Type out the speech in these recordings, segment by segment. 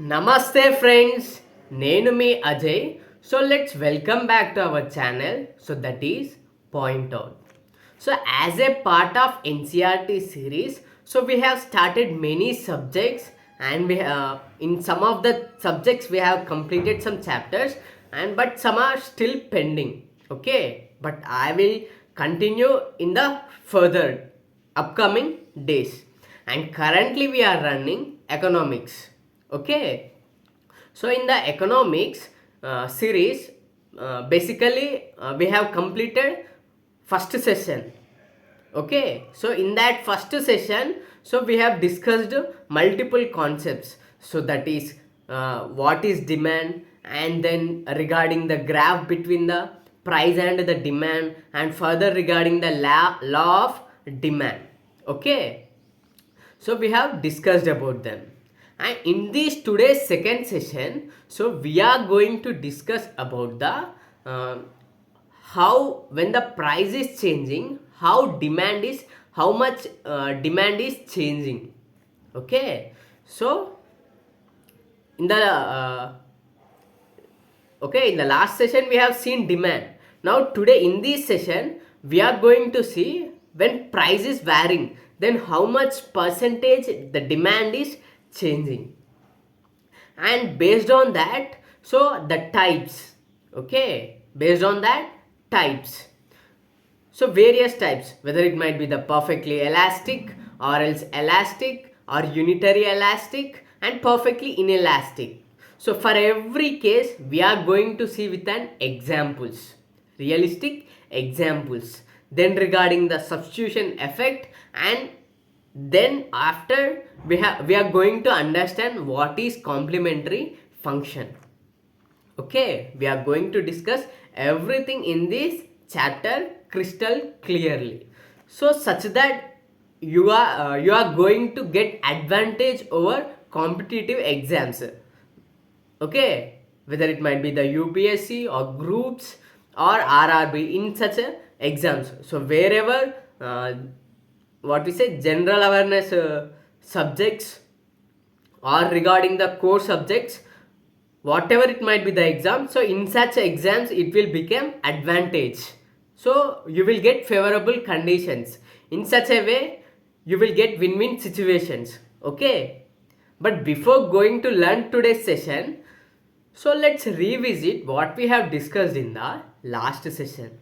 Namaste friends, Nenu me Ajay. So let's welcome back to our channel. So that is Point Out. So as a part of NCRT series, so we have started many subjects and we in some of the subjects we have completed some chapters and but some are still pending. Okay, but I will continue in the further upcoming days. And currently we are running economics. Okay, so in the economics series, basically we have completed first session. Okay, so in that first session, so we have discussed multiple concepts. So that is what is demand, and then regarding the graph between the price and the demand, and further regarding the law of demand. Okay, so we have discussed about them, and in this today's second session, so we are going to discuss about the how when the price is changing, how much demand is changing. Okay, so in the okay, in the last session we have seen demand. Now today in this session we are going to see when price is varying, then how much percentage the demand is changing, and based on that, so the types. Okay, based on that, types. So various types, whether it might be the perfectly elastic or else elastic or unitary elastic and perfectly inelastic. So for every case we are going to see with an examples, realistic examples. Then regarding the substitution effect, and then after we are going to understand what is complementary function. Okay, we are going to discuss everything in this chapter crystal clearly, so such that you are going to get advantage over competitive exams. Okay, whether it might be the UPSC or groups or RRB in such a exams. So wherever what we say general awareness subjects or regarding the core subjects, whatever it might be the exam, so in such exams it will become advantage, so you will get favorable conditions. In such a way you will get win-win situations. Okay, but before going to learn today's session, so let's revisit what we have discussed in the last session.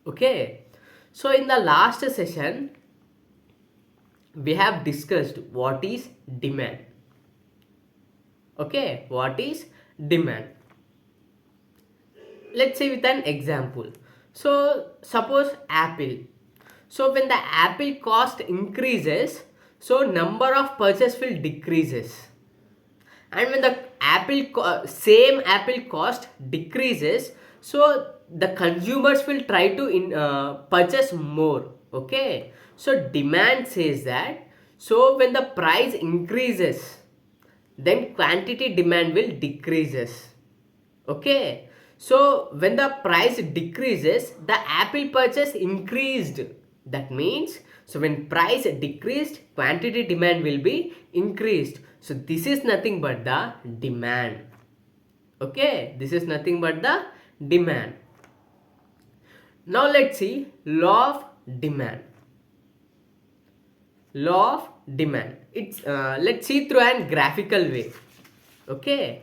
Okay, so in the last session we have discussed what is demand. Okay, what is demand? Let's say with an example. So suppose apple. So when the apple cost increases, so number of purchase will decreases. And when the same apple cost decreases, so the consumers will try to purchase more. Okay, so demand says that, so when the price increases, then quantity demand will decreases. Okay, so when the price decreases, the apple purchase increased. That means, so when price decreased, quantity demand will be increased. So this is nothing but the demand. Okay, this is nothing but the demand. Now let's see law of demand. Law of demand, it's let's see through an graphical way. Okay,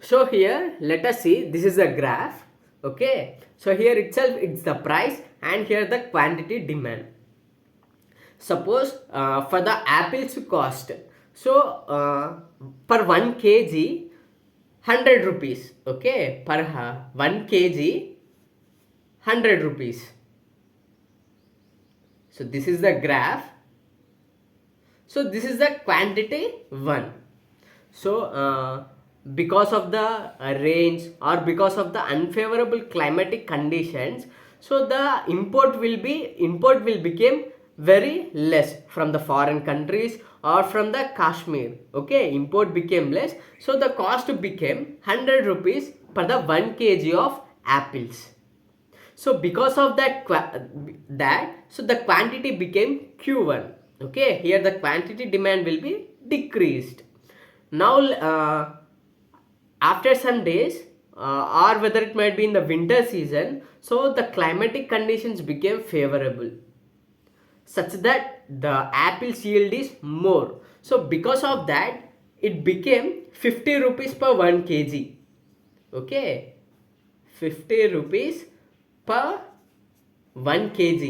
so here let us see, this is a graph. Okay, so here itself it's the price and here the quantity demand. Suppose for the apples cost, so per 1 kg 100 rupees. Okay, per 1 kg 100 rupees. So this is the graph. So this is the quantity 1. So because of the range or because of the unfavorable climatic conditions, so the import will become very less from the foreign countries or from the Kashmir. Okay, import became less, so the cost became 100 rupees per the 1 kg of apples. So because of so the quantity became Q1. Okay, here the quantity demand will be decreased. Now after some days, or whether it might be in the winter season, so the climatic conditions became favorable such that the apple's yield is more. So because of that, it became 50 rupees per 1 kg. Okay, 50 rupees per 1 kg.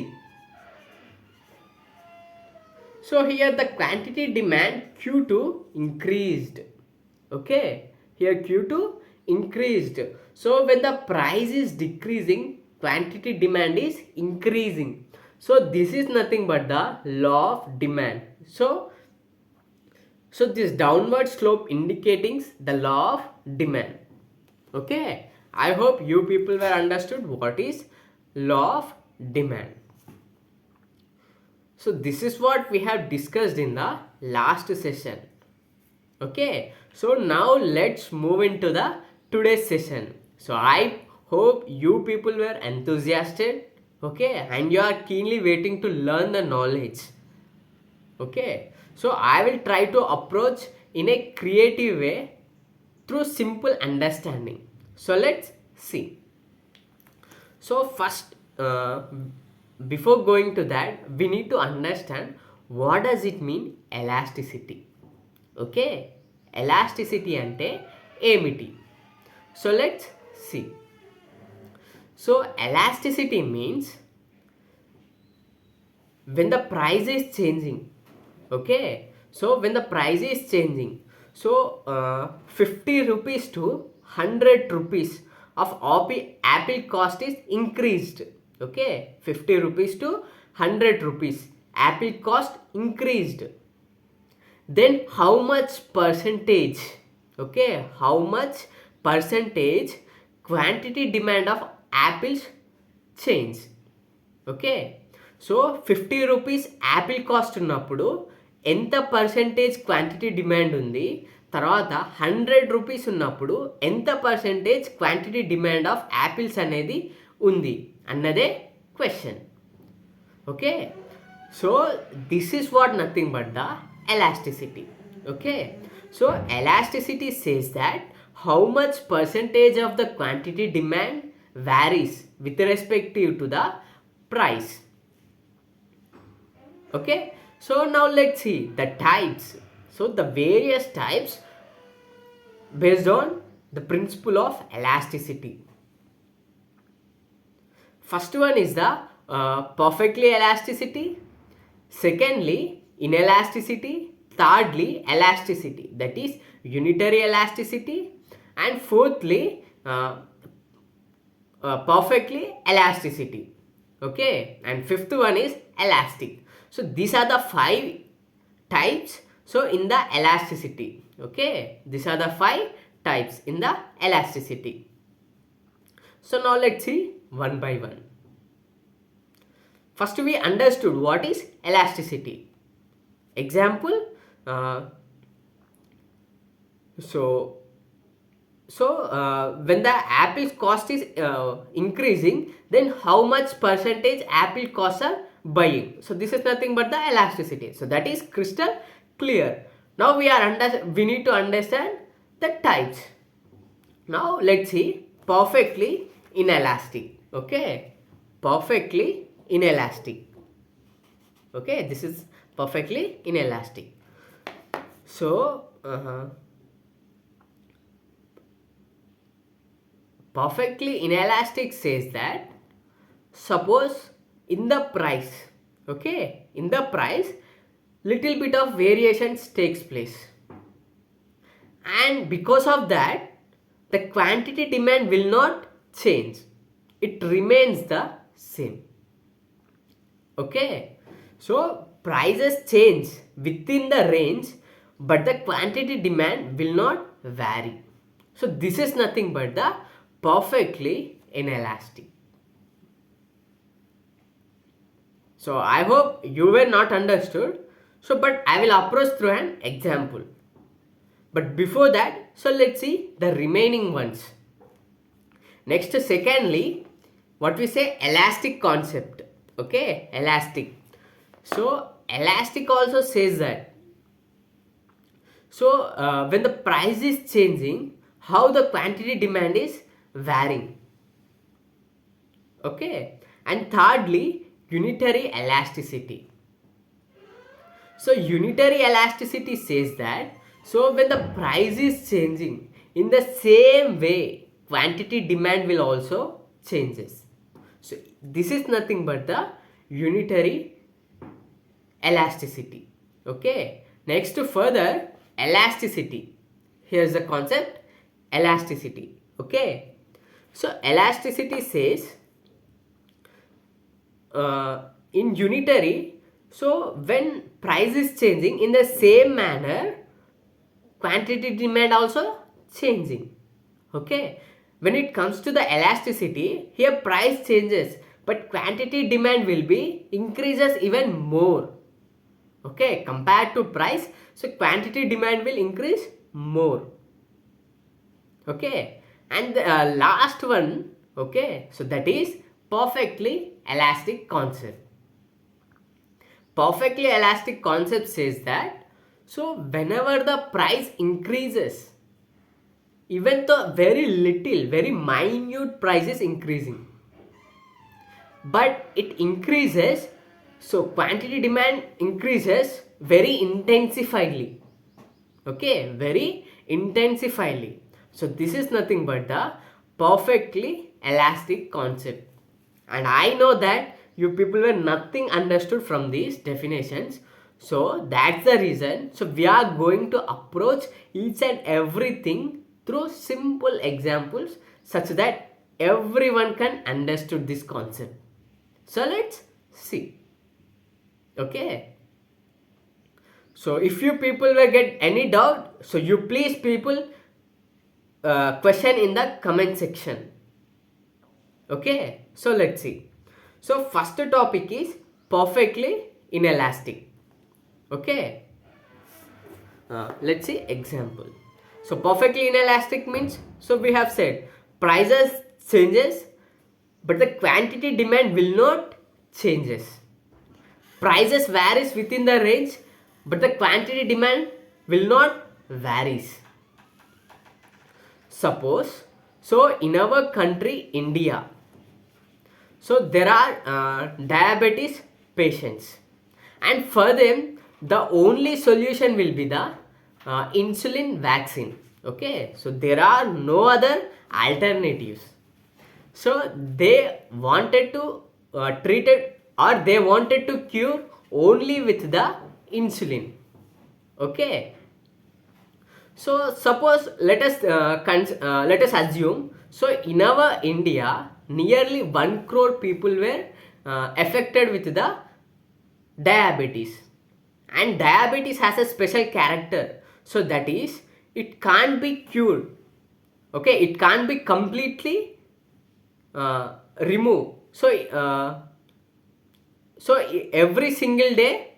So here the quantity demand Q2 increased. Okay, here Q2 increased. So when the price is decreasing, quantity demand is increasing. So this is nothing but the law of demand. So this downward slope indicating the law of demand. Okay, I hope you people were understood what is law of demand. So this is what we have discussed in the last session. Okay, so now let's move into the today's session. So I hope you people were enthusiastic, okay, and you are keenly waiting to learn the knowledge. Okay, so I will try to approach in a creative way through simple understanding. So let's see. So first, before going to that, we need to understand what does it mean elasticity. Okay, elasticity ante emiti. So let's see. So elasticity means when the price is changing. Okay, so when the price is changing, so 50 rupees to 100 rupees of apple cost is increased. Okay, 50 rupees to 100 rupees apple cost increased. Then how much percentage, okay, how much percentage quantity demand of apples change. Okay, so 50 rupees Apple cost ఉన్నప్పుడు ఎంత percentage quantity demand ఉంది, తర్వాత 100 rupees ఉన్నప్పుడు ఎంత percentage quantity demand of apples అనేది ఉంది అన్నదే question. Okay, so this is what nothing but the elasticity. Okay, so elasticity says that how much percentage of the quantity demand varies with respective to the price. Okay, so now let's see the types. So the various types based on the principle of elasticity. First one is the perfectly elasticity. Secondly, inelasticity. Thirdly, elasticity, that is unitary elasticity. And fourthly, perfectly elasticity. Okay, and fifth one is elastic. So these are the 5 types so in the elasticity. Okay, these are the 5 types in the elasticity. So now let's see one by one. First we understood what is elasticity. Example, when the apple's cost is increasing, then how much percentage apple costs are buying. So this is nothing but the elasticity. So that is crystal clear. Now we need to understand the types. Now let's see perfectly inelastic. Okay, perfectly inelastic. Okay, this is perfectly inelastic. So perfectly inelastic says that suppose in the price, okay, in the price little bit of variations takes place, and because of that the quantity demand will not change, it remains the same. Okay, so prices change within the range but the quantity demand will not vary. So this is nothing but the perfectly inelastic. So I hope you were not understood. So but I will approach through an example. But before that, so let's see the remaining ones. Next, secondly, what we say elastic concept. Okay, elastic. So elastic also says that. So when the price is changing, how the quantity demand is varying. Okay, and thirdly, unitary elasticity. So unitary elasticity says that, so when the price is changing, in the same way quantity demand will also changes. So this is nothing but the unitary elasticity. Okay, next to further elasticity. Here's the concept elasticity. Okay, so elasticity says in unitary, so when price is changing in the same manner quantity demand also changing. Okay, when it comes to the elasticity, here price changes but quantity demand will be increases even more. Okay, compared to price, so quantity demand will increase more. Okay, and the last one, okay, so that is perfectly elastic concept. Perfectly elastic concept says that, so whenever the price increases, even the very little, very minute price is increasing, but it increases, so quantity demand increases very intensifiedly. Okay, very intensifiedly. So this is nothing but the perfectly elastic concept. And I know that you people were nothing understood from these definitions. So that's the reason. So we are going to approach each and everything through simple examples such that everyone can understood this concept. So let's see. Okay. So if you people will get any doubt, so you please people question in the comment section. Okay, so let's see. So first topic is perfectly inelastic. Okay, let's see example. So perfectly inelastic means, so we have said prices changes but the quantity demand will not changes. Prices varies within the range but the quantity demand will not varies. Suppose, so in our country India, so there are diabetes patients, and for them the only solution will be the insulin vaccine. Okay, so there are no other alternatives. So they wanted to treat it, or they wanted to cure only with the insulin. Okay, so suppose let us assume, so in our India nearly 1 crore people were affected with the diabetes, and diabetes has a special character, so that is it can't be cured. Okay, it can't be completely removed. So every single day,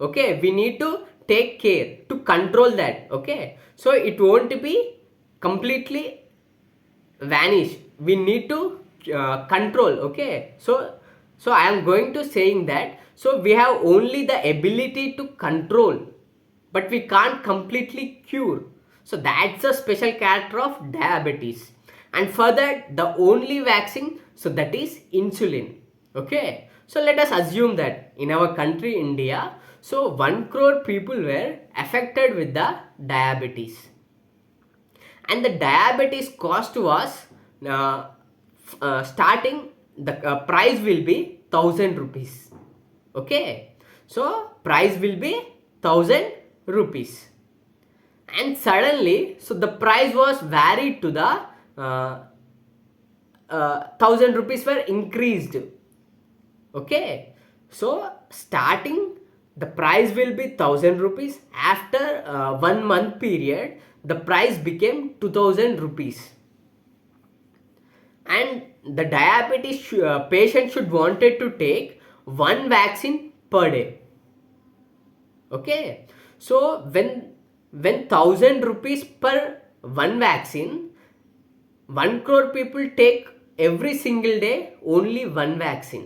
okay, we need to take care to control that. Okay, so it won't be completely vanish, we need to control. Okay, so I am going to saying that, so we have only the ability to control but we can't completely cure. So that's a special character of diabetes, and for that the only vaccine, so that is insulin. Okay, so let us assume that in our country India, so 1 crore people were affected with the diabetes, and the diabetes cost was starting, the price will be 1000 rupees. Okay, so price will be 1000 rupees, and suddenly, so the price was varied to the 1000 rupees were increased. Okay, so starting the price will be 1000 rupees, after 1 month period the price became 2000 rupees, and the diabetes patient should wanted to take one vaccine per day. Okay, so when 1000 rupees per one vaccine, 1 crore people take every single day only one vaccine.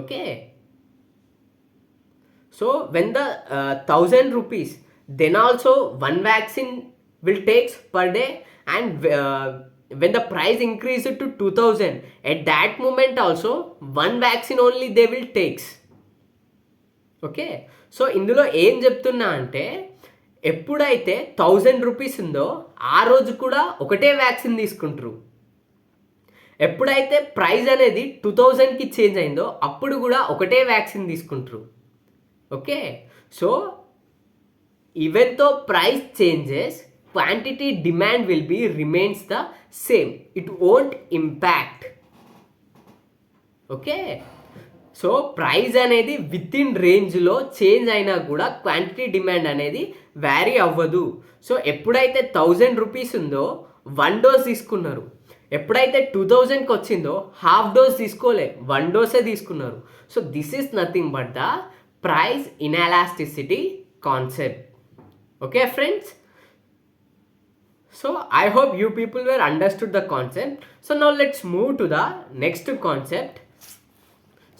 Okay, so when the 1000 rupees, then also one vaccine will takes per day, and when the price increases to 2000, at that moment also one vaccine only they will takes. Okay, so ఇందులో ఏం చెప్తున్నా అంటే ఎప్పుడైతే 1000 rupees ఉందో ఆ రోజు కూడా ఒకటే వ్యాక్సిన్ తీసుకుంటారు. ఎప్పుడైతే ప్రైస్ అనేది 2000కి చేంజ్ అయిందో అప్పుడు కూడా ఒకటే వ్యాక్సిన్ తీసుకుంటారు. ఓకే, సో ఈవెన్ తో price changes, quantity demand will be remains the same, it won't impact. Okay, so price అనేది విత్ ఇన్ రేంజ్లో చేంజ్ అయినా కూడా క్వాంటిటీ డిమాండ్ అనేది వ్యారీ అవ్వదు. సో ఎప్పుడైతే 1000 రూపీస్ ఉందో 1 డోస్ తీసుకున్నారు, ఎప్పుడైతే 2000కి వచ్చిందో హాఫ్ డోస్ తీసుకోలే, 1 డోసే తీసుకున్నారు. So this is nothing but the price inelasticity concept. Okay friends, so I hope you people were understood the concept. So now let's move to the next concept.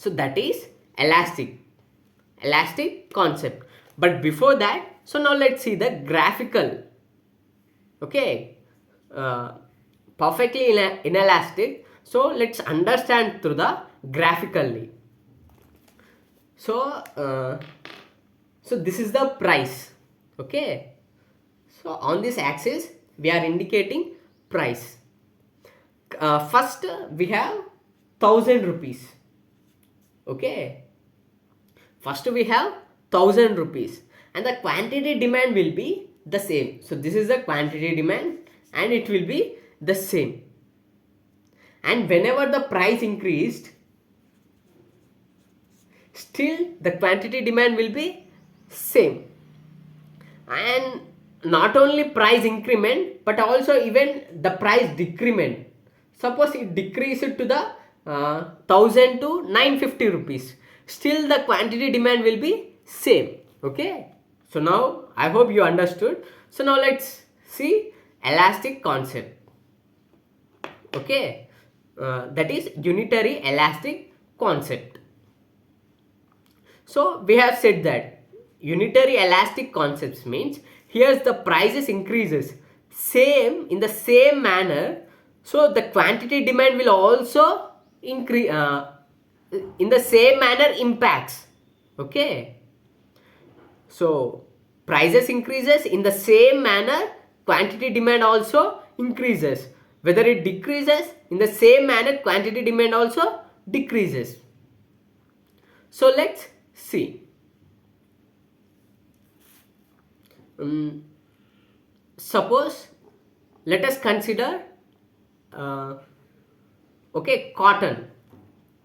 So that is elastic concept. But before that, so now let's see the graphical. Okay, perfectly inelastic. So let's understand through the graphically. So so this is the price. Okay, so on this axis we are indicating price. First we have 1000 rupees. Okay, first we have 1000 rupees and the quantity demand will be the same. So this is the quantity demand and it will be the same, and whenever the price increased, still the quantity demand will be same. And not only price increment but also even the price decrement. Suppose it decreased to the 1000 to 950 rupees, still the quantity demand will be same. Okay, so now I hope you understood. So now let's see elastic concept. Okay, that is unitary elastic concept. So we have said that unitary elastic concepts means here's the prices increases same in the same manner, so the quantity demand will also increase in the same manner impacts. Okay, so prices increases in the same manner, quantity demand also increases. Whether it decreases in the same manner, quantity demand also decreases. So let's see. Suppose let us consider okay, cotton.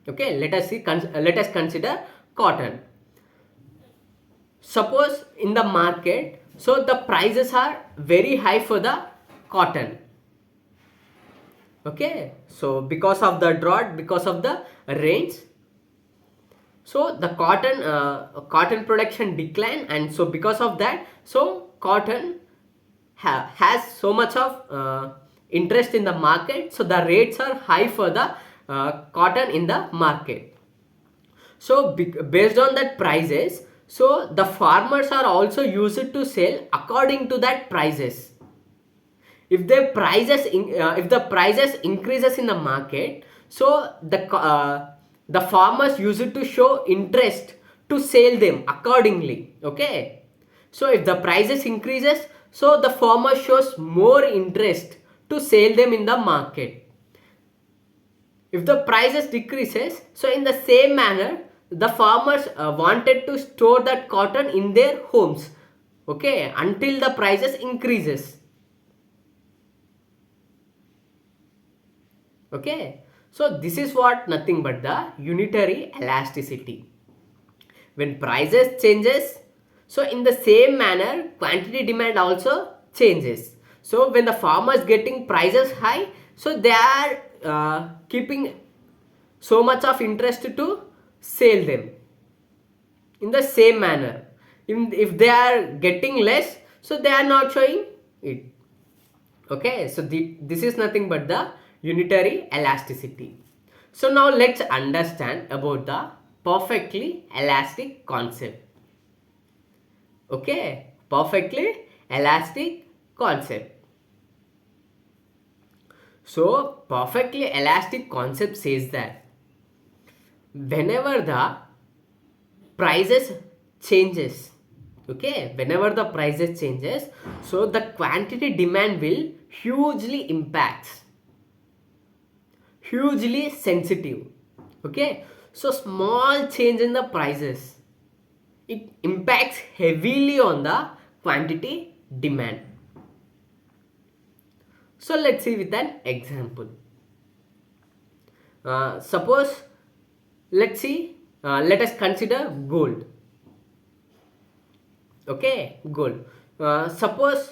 Okay, let us consider cotton. Suppose in the market, so the prices are very high for the cotton. Okay, so because of the drought, because of the rains, so the cotton production decline, and so because of that, so cotton has so much of interest in the market, so the rates are high for the cotton in the market. So based on that prices, so the farmers are also used to sell according to that prices. If the prices increases in the market, so the farmers use it to show interest to sell them accordingly. Okay, so if the prices increases, so the farmer shows more interest to sell them in the market. If the prices decreases, so in the same manner the farmers wanted to store that cotton in their homes, okay, until the prices increases. Okay, so this is what nothing but the unitary elasticity. When prices changes, so in the same manner quantity demand also changes. So when the farmers getting prices high, so they are keeping so much of interest to sell them in the same manner. If they are getting less, so they are not showing it. Okay, so this is nothing but the unitary elasticity. So now let's understand about the perfectly elastic concept. Okay, perfectly elastic concept. So perfectly elastic concept says that whenever the prices changes, okay, whenever the prices changes, so the quantity demand will hugely impacts, hugely sensitive. Okay, so small change in the prices, it impacts heavily on the quantity demand. So let's see with an example. Suppose, let's see, let us consider gold. Okay, gold. Suppose,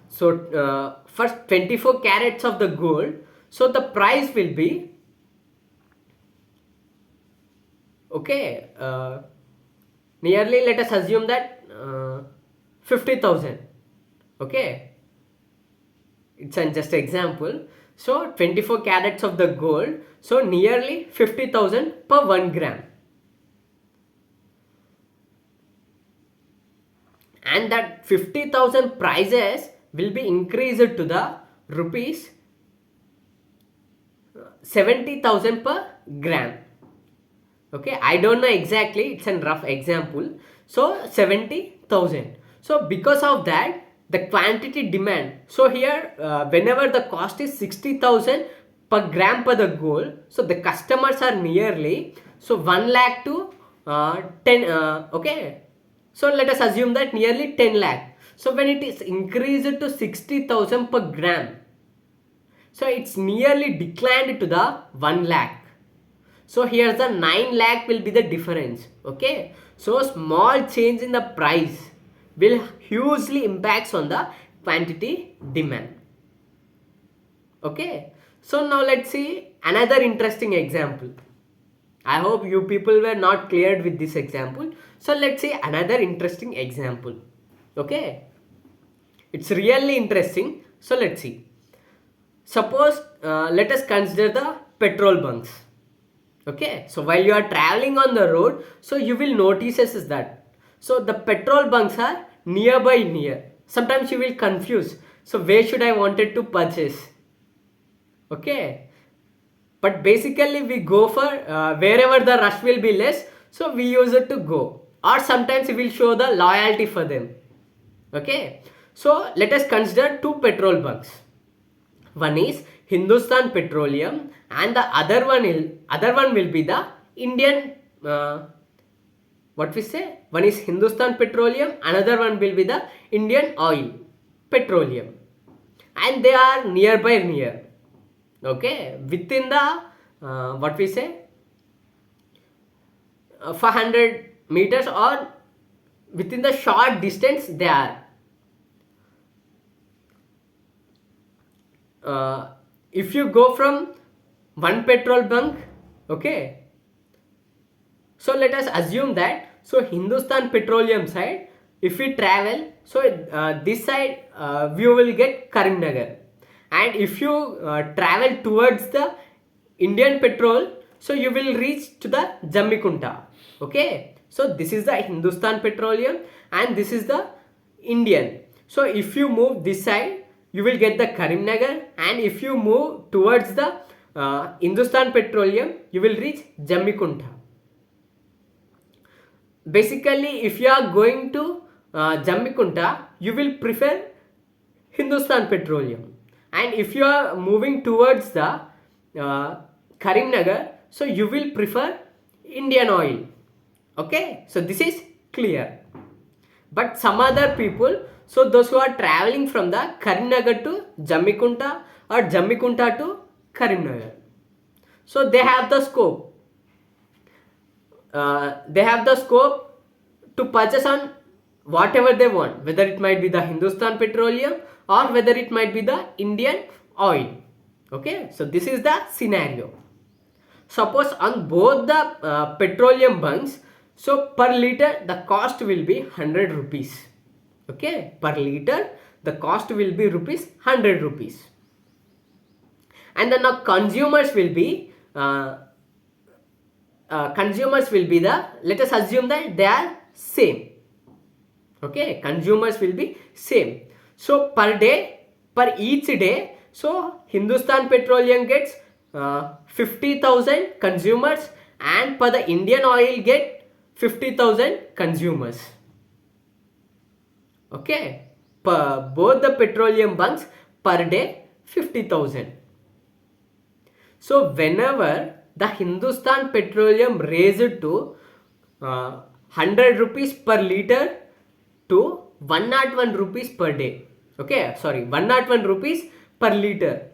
so first 24 carats of the gold, so the price will be, okay, nearly, let us assume that 50,000. Okay, it's an just example. So 24 carats of the gold, so nearly 50,000 per 1 gram. And that 50,000 prices will be increased to the rupees 70,000 per gram. Okay, I don't know exactly, it's a rough example. So 70,000. So because of that, the quantity demand, so here whenever the cost is 60,000 per gram per the gold, so the customers are nearly, so 1 lakh to 10, okay, so let us assume that nearly 10 lakh. So when it is increased to 60,000 per gram, so it's nearly declined to the 1 lakh. So here's the 9 lakh will be the difference. Okay, so small change in the price will hugely impacts on the quantity demand. Okay, so now let's see another interesting example. I hope you people were not cleared with this example. So let's see another interesting example. Okay, it's really interesting. So let's see. Suppose, let us consider the petrol bunks. Okay, so while you are traveling on the road, so you will notice is that, so the petrol bunks are near. Sometimes you will confuse, so where should I wanted to purchase? Okay, but basically we go for wherever the rush will be less, so we use it to go, or sometimes we will show the loyalty for them. Okay, so let us consider two petrol bunks. One is Hindustan Petroleum, and the other one will be the Indian, what we say, one is Hindustan Petroleum, another one will be the Indian Oil Petroleum, and they are near. Okay, within the what we say, 500 meters, or within the short distance they are. If you go from one petrol bunk, okay, so let us assume that, so Hindustan Petroleum side, if we travel, so this side you will get Karimnagar, and if you travel towards the Indian Petrol, so you will reach to the Jammikunta. Okay, so this is the Hindustan Petroleum and this is the Indian. So if you move this side, you will get the Karimnagar, and if you move towards the Hindustan Petroleum, you will reach Jammikunta. Basically, if you are going to Jammikunta, you will prefer Hindustan Petroleum, and if you are moving towards the Karimnagar, so you will prefer Indian Oil. Okay, so this is clear. But some other people, so those who are traveling from the Karimnagar to Jammikunta or Jammikunta to Karimnagar, so they have the scope. They have the scope to purchase on whatever they want, whether it might be the Hindustan Petroleum or whether it might be the Indian Oil. Okay, so this is the scenario. Suppose on both the petroleum bunks, So per liter the cost will be 100 rupees. Okay, per liter the cost will be rupees 100 rupees. And then now consumers will be the, let us assume that they are same. Okay, consumers will be same. So per day, per each day, so Hindustan Petroleum gets 50,000 consumers, and per the Indian Oil get 50,000 consumers. Okay, per both the petroleum bunks per day 50,000. So whenever the Hindustan Petroleum raised to 100 rupees per liter to 101 rupees per day. Okay, sorry, 101 rupees per liter.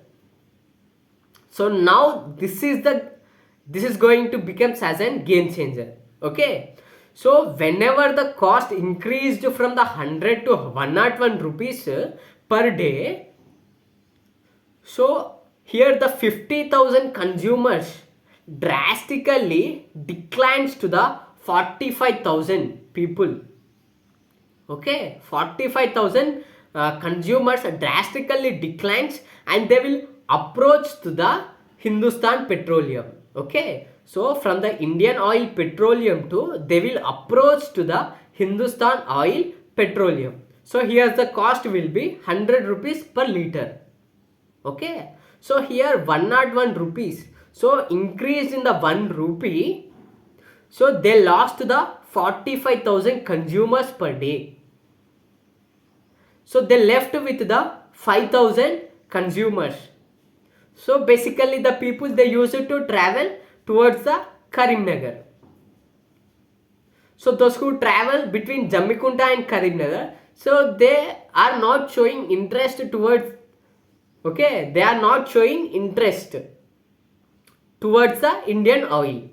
So now this is going to become as a game changer. Okay, so whenever the cost increased from the 100 to 101 rupees per day, so here the 50,000 consumers drastically declines to the 45,000 people. Okay, 45,000 consumers drastically declines, and they will approach to the Hindustan Petroleum. Okay, so from the Indian Oil Petroleum to, they will approach to the Hindustan Oil Petroleum. So here the cost will be 100 rupees per liter. Okay, so here 101 rupees, so increased in the 1 rupee, so they lost the 45,000 consumers per day. So they left with the 5,000 consumers. So basically the people, they used to travel towards the Karimnagar. So those who travel between Jammikunta and Karimnagar, so they are not showing interest towards, okay, they are not showing interest towards the Indian Oil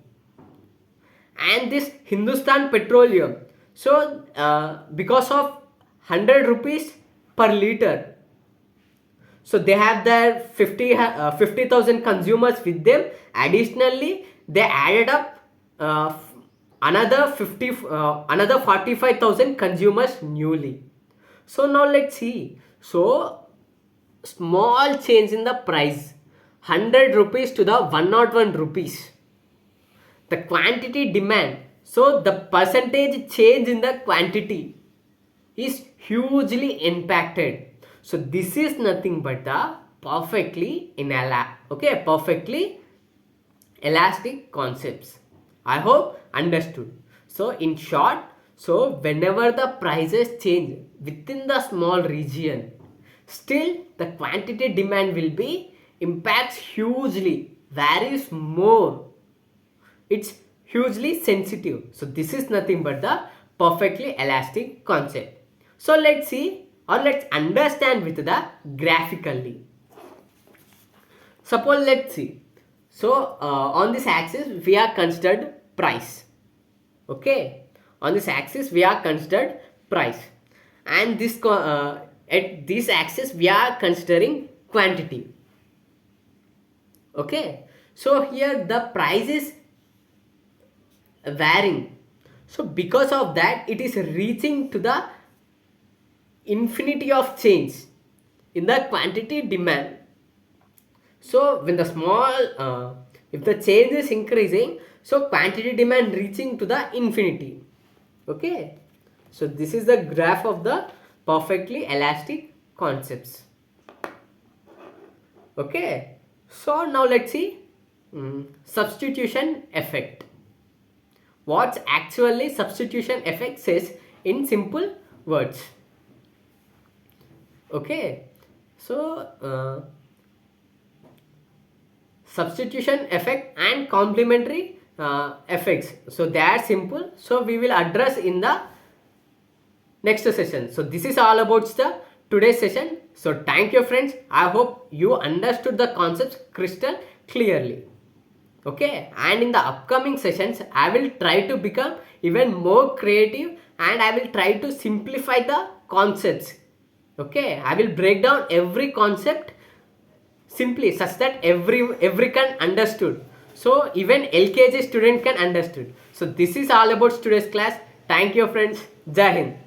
and this Hindustan Petroleum. So because of 100 rupees per liter, so they have their 50,000 consumers with them. Additionally they added up another 45,000 consumers newly. So now let's see. So small change in the price, 100 rupees to the 101 rupees, the quantity demand, so the percentage change in the quantity is hugely impacted. So this is nothing but the perfectly elastic concepts. I hope understood. So in short, so whenever the prices change within the small region, still the quantity demand will be impacts hugely, varies more, it's hugely sensitive. So this is nothing but the perfectly elastic concept. So let's see, or let's understand with the graphically. Suppose let's see, so on this axis we are considered price. Okay, on this axis we are considered price, and this at this axis we are considering quantity. Okay, so here the price is varying, so because of that it is reaching to the infinity of change in the quantity demand. So when the small if the change is increasing, so quantity demand reaching to the infinity. Okay, so this is the graph of the perfectly elastic concepts. Okay, so now let's see substitution effect. What's actually substitution effect says in simple words. Okay, so substitution effect and complementary effects, so they are simple, so we will address in the next session. So this is all about the today's session. So thank you friends, I hope you understood the concepts crystal clearly. Okay, and in the upcoming sessions I will try to become even more creative, and I will try to simplify the concepts. Okay, I will break down every concept simply such that every can understood. So even LKG student can understood. So this is all about today's class. Thank you friends. Jai Hind.